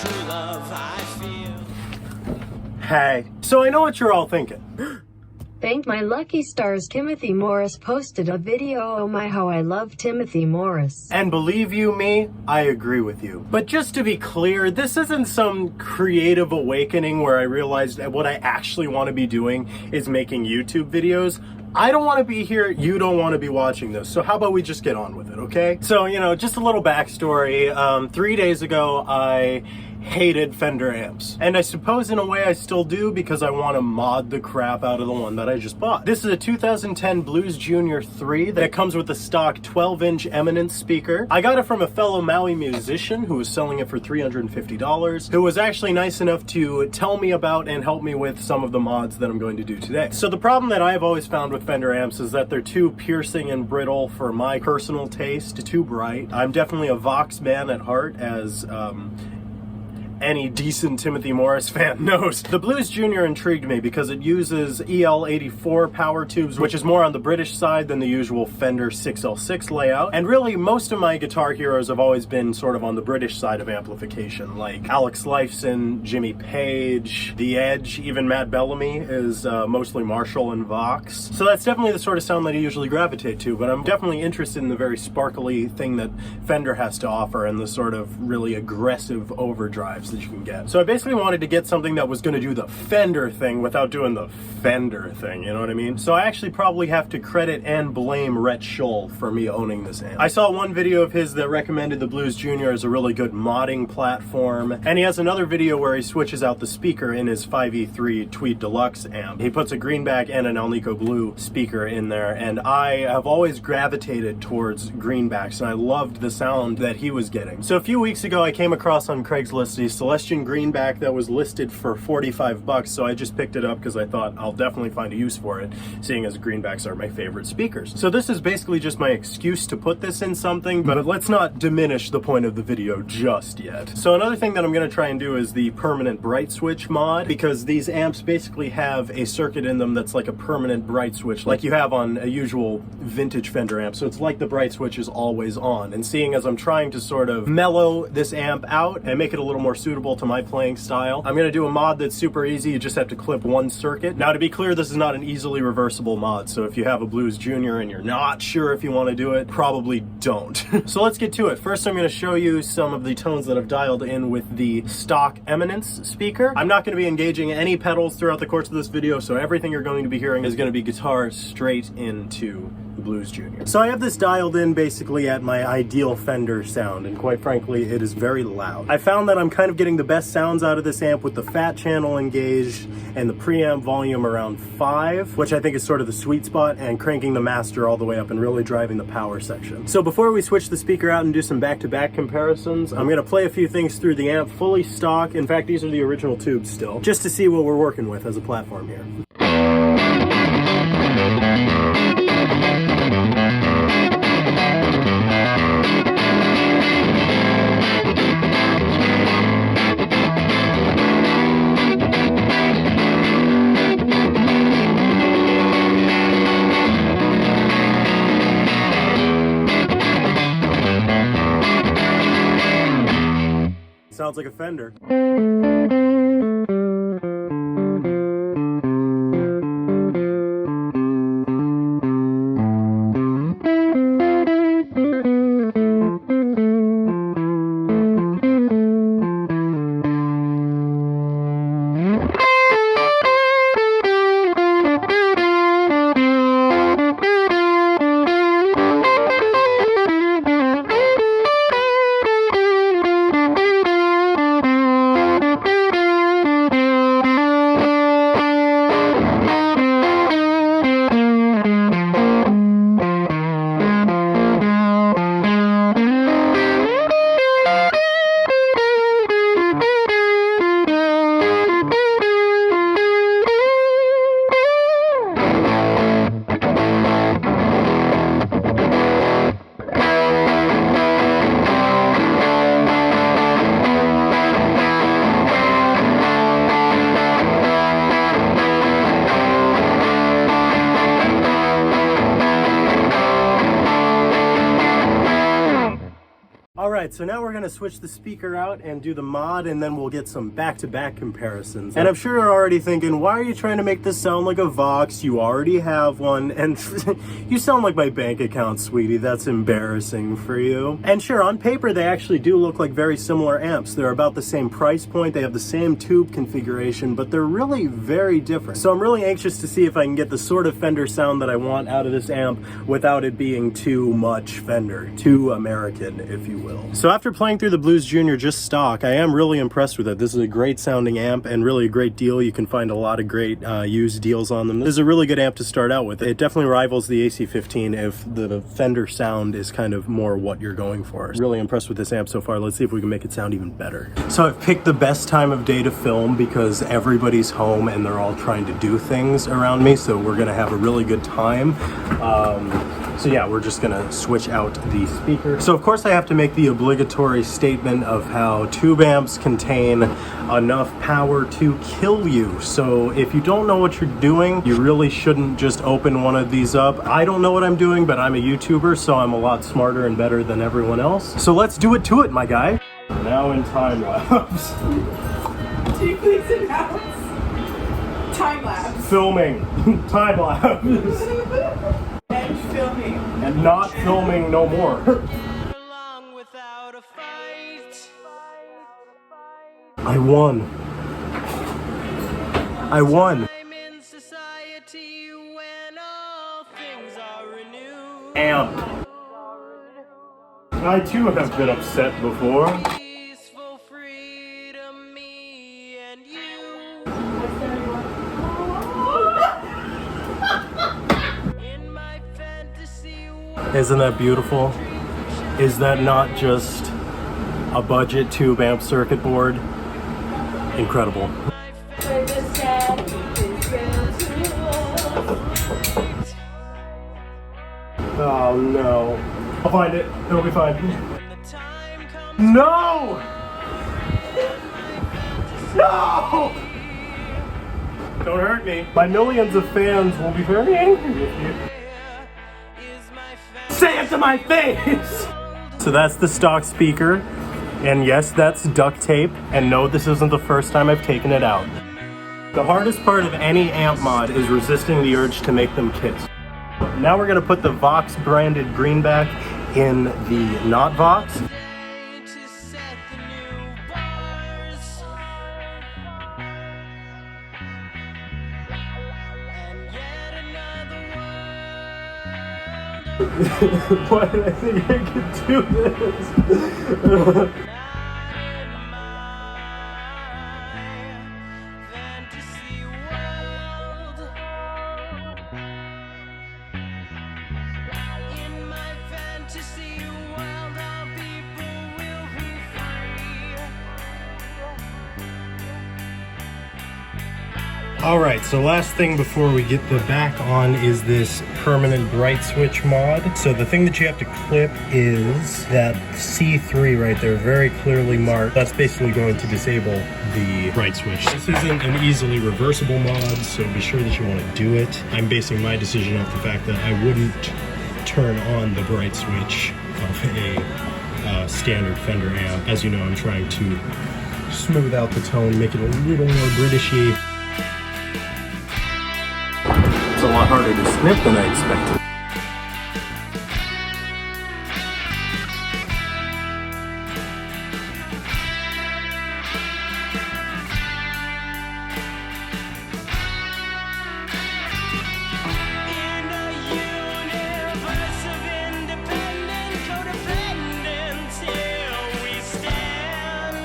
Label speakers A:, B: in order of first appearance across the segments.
A: true love I feel.
B: Hey, so I know what you're all thinking.
C: Thank my lucky stars, Timothy Morris posted a video. Oh my, how I love Timothy Morris.
B: And believe you me, I agree with you. But just to be clear, this isn't some creative awakening where I realized that what I actually want to be doing is making YouTube videos. I don't want to be here, you don't want to be watching this, so how about we just get on with it, okay? So, you know, just a little backstory. 3 days ago, I hated Fender amps. And I suppose in a way I still do because I want to mod the crap out of the one that I just bought. This is a 2010 Blues Jr 3 that comes with a stock 12-inch Eminence speaker. I got it from a fellow Maui musician who was selling it for $350, who was actually nice enough to tell me about and help me with some of the mods that I'm going to do today. So the problem that I've always found with Fender amps is that they're too piercing and brittle for my personal taste, too bright. I'm definitely a Vox man at heart, as any decent Timothy Morris fan knows. The Blues Jr intrigued me because it uses EL84 power tubes, which is more on the British side than the usual Fender 6L6 layout. And really, most of my guitar heroes have always been sort of on the British side of amplification, like Alex Lifeson, Jimmy Page, The Edge, even Matt Bellamy is mostly Marshall and Vox. So that's definitely the sort of sound that I usually gravitate to, but I'm definitely interested in the very sparkly thing that Fender has to offer and the sort of really aggressive overdrives that you can get. So I basically wanted to get something that was going to do the Fender thing without doing the Fender thing, you know what I mean? So I actually probably have to credit and blame Rhett Scholl for me owning this amp. I saw one video of his that recommended the Blues Jr as a really good modding platform, and he has another video where he switches out the speaker in his 5E3 Tweed Deluxe amp. He puts a greenback and an Alnico Blue speaker in there, and I have always gravitated towards greenbacks, and I loved the sound that he was getting. So a few weeks ago I came across on Craigslist the Celestion greenback that was listed for $45, so I just picked it up because I thought I'll definitely find a use for it, seeing as greenbacks are my favorite speakers. So this is basically just my excuse to put this in something, but let's not diminish the point of the video just yet. So another thing that I'm going to try and do is the permanent bright switch mod, because these amps basically have a circuit in them that's like a permanent bright switch, like you have on a usual vintage Fender amp. So it's like the bright switch is always on, and seeing as I'm trying to sort of mellow this amp out and make it a little more suitable to my playing style, I'm going to do a mod that's super easy. You just have to clip one circuit. Now, to be clear, this is not an easily reversible mod, so if you have a Blues Jr and you're not sure if you want to do it, probably don't. So let's get to it. First, I'm going to show you some of the tones that I've dialed in with the stock Eminence speaker. I'm not going to be engaging any pedals throughout the course of this video, so everything you're going to be hearing is going to be guitar straight into the Blues Jr. So I have this dialed in basically at my ideal Fender sound, and quite frankly, it is very loud. I found that I'm kind of getting the best sounds out of this amp with the fat channel engaged and the preamp volume around 5, which I think is sort of the sweet spot, and cranking the master all the way up and really driving the power section. So before we switch the speaker out and do some back-to-back comparisons, I'm going to play a few things through the amp fully stock. In fact, these are the original tubes still, just to see what we're working with as a platform here. Sounds like a Fender. Alright, so now we're going to switch the speaker out and do the mod, and then we'll get some back-to-back comparisons. And I'm sure you're already thinking, why are you trying to make this sound like a Vox? You already have one, and you sound like my bank account, sweetie. That's embarrassing for you. And sure, on paper, they actually do look like very similar amps. They're about the same price point, they have the same tube configuration, but they're really very different. So I'm really anxious to see if I can get the sort of Fender sound that I want out of this amp without it being too much Fender, too American, if you will. So after playing through the Blues Jr. just stock, I am really impressed with it. This is a great sounding amp and really a great deal. You can find a lot of great used deals on them. This is a really good amp to start out with. It definitely rivals the AC-15 if the Fender sound is kind of more what you're going for. Really impressed with this amp so far. Let's see if we can make it sound even better. So I've picked the best time of day to film because everybody's home and they're all trying to do things around me, so we're gonna have a really good time. So yeah, we're just gonna switch out the speaker. So of course I have to make the obligatory statement of how tube amps contain enough power to kill you. So if you don't know what you're doing, you really shouldn't just open one of these up. I don't know what I'm doing, but I'm a YouTuber, so I'm a lot smarter and better than everyone else. So let's do it to it, my guy. We're now in time lapse.
D: Do you please announce time lapse?
B: Filming. Time lapse.
D: And filming.
B: And not filming no more.
A: Along without a fight.
B: I won. I won.
A: I'm in society when all things are renewed.
B: Amp. I too have been upset before.
A: Peaceful freedom, me and you. In my fantasy world.
B: Isn't that beautiful? Is that not just a budget tube amp circuit board? Incredible. Oh no. I'll find it. It'll be fine. No! No! Don't hurt me. My millions of fans will be very angry with you. Say it to my face! So that's the stock speaker. And yes, that's duct tape. And no, this isn't the first time I've taken it out. The hardest part of any amp mod is resisting the urge to make them kiss. Now we're gonna put the Vox branded greenback in the not Vox. Why did I think I could do this? Alright, so last thing before we get the back on is this permanent bright switch mod. So the thing that you have to clip is that C3 right there, very clearly marked. That's basically going to disable the bright switch. This isn't an easily reversible mod, so be sure that you want to do it. I'm basing my decision off the fact that I wouldn't turn on the bright switch of a standard Fender amp. As you know, I'm trying to smooth out the tone, make it a little more Britishy. It's a lot harder to snip than I expected.
A: In a universe of independent codependence, here we stand.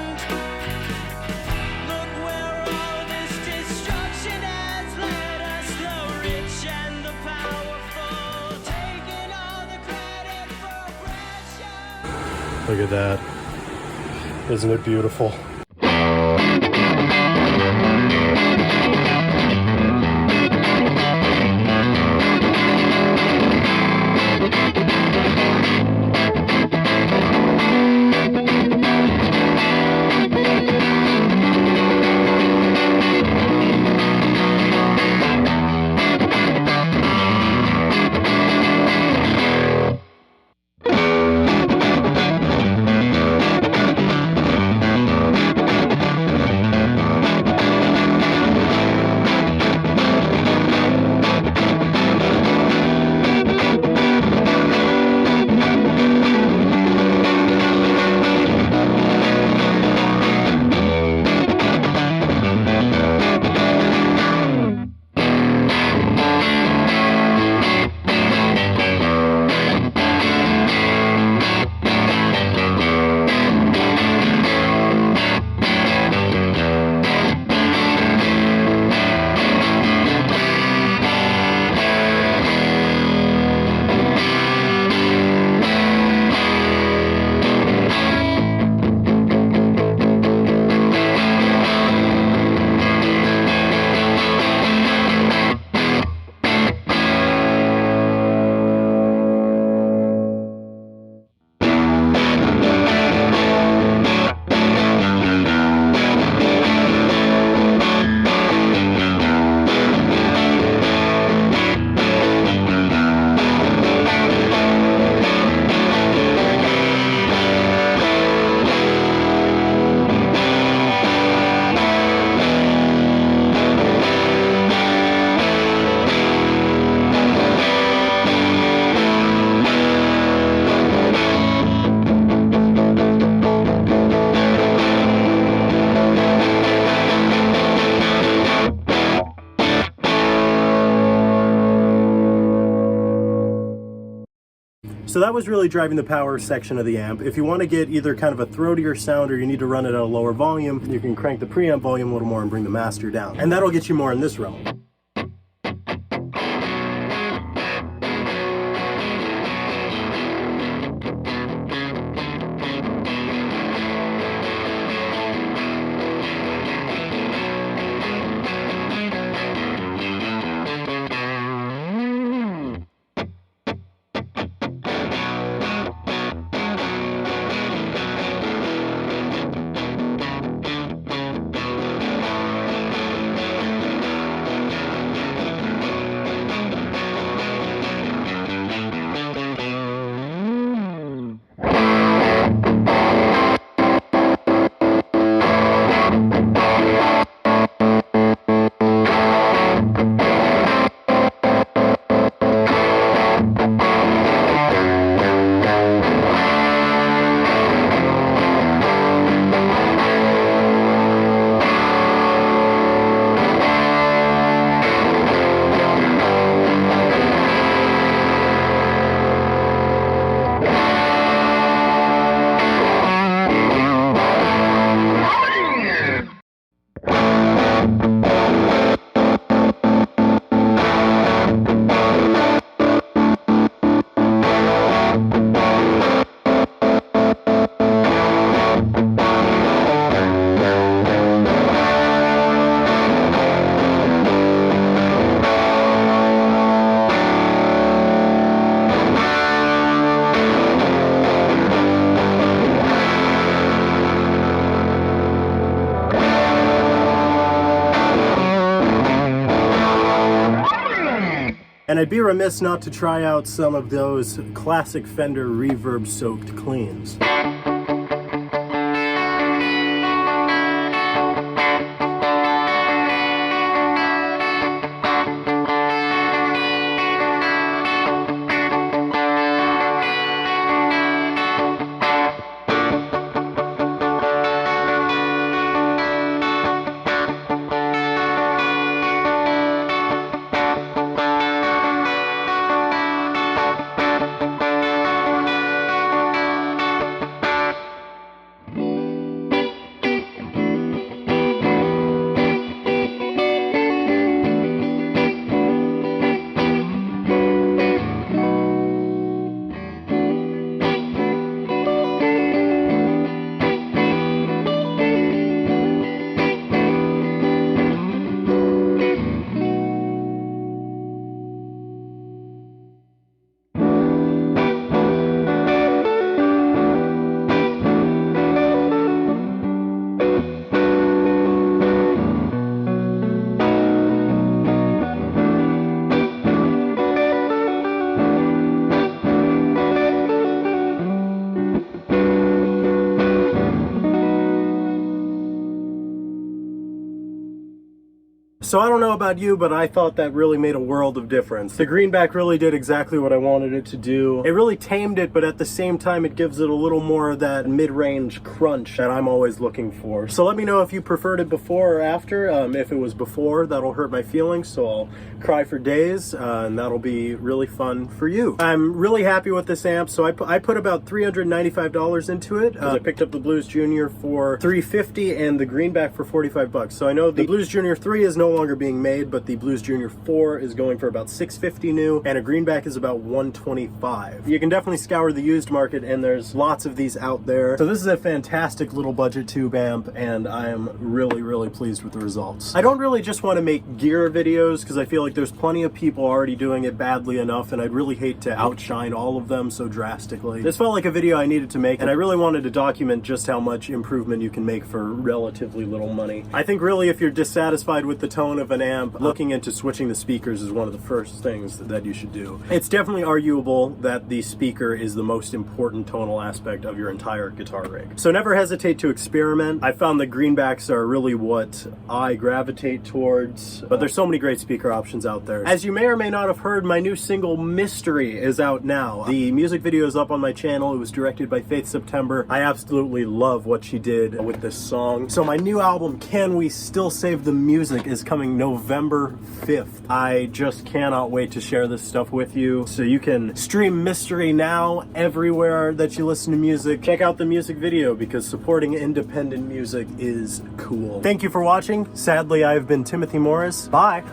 A: Look where all this destruction has led us, the rich and the powerful, taking all the credit for oppression.
B: Look at that. Isn't it beautiful? So that was really driving the power section of the amp. If you want to get either kind of a throatier sound or you need to run it at a lower volume, you can crank the preamp volume a little more and bring the master down. And that'll get you more in this realm. And I'd be remiss not to try out some of those classic Fender reverb-soaked cleans. So I don't know about you, but I thought that really made a world of difference. The greenback really did exactly what I wanted it to do. It really tamed it, but at the same time it gives it a little more of that mid-range crunch that I'm always looking for. So let me know if you preferred it before or after. If it was before, that'll hurt my feelings, so I'll cry for days, and that'll be really fun for you. I'm really happy with this amp, so I put about $395 into it. I picked up the Blues Jr for $350 and the greenback for 45 bucks. So I know the Blues Jr 3 is no longer being made, but the Blues Jr 4 is going for about $650 new, and a greenback is about $125. You can definitely scour the used market, and there's lots of these out there. So this is a fantastic little budget tube amp, and I am really, really pleased with the results. I don't really just want to make gear videos, because I feel like there's plenty of people already doing it badly enough, and I'd really hate to outshine all of them so drastically. This felt like a video I needed to make, and I really wanted to document just how much improvement you can make for relatively little money. I think really if you're dissatisfied with the tone of an amp, looking into switching the speakers is one of the first things that you should do. It's definitely arguable that the speaker is the most important tonal aspect of your entire guitar rig. So never hesitate to experiment. I found that greenbacks are really what I gravitate towards, but there's so many great speaker options out there. As you may or may not have heard, my new single Mystery is out now. The music video is up on my channel. It was directed by Faith September. I absolutely love what she did with this song. So my new album, Can We Still Save the Music, is coming November 5th. I just cannot wait to share this stuff with you. So you can stream Mystery Now everywhere that you listen to music. Check out the music video because supporting independent music is cool. Thank you for watching. Sadly, I've been Timothy Morris. Bye.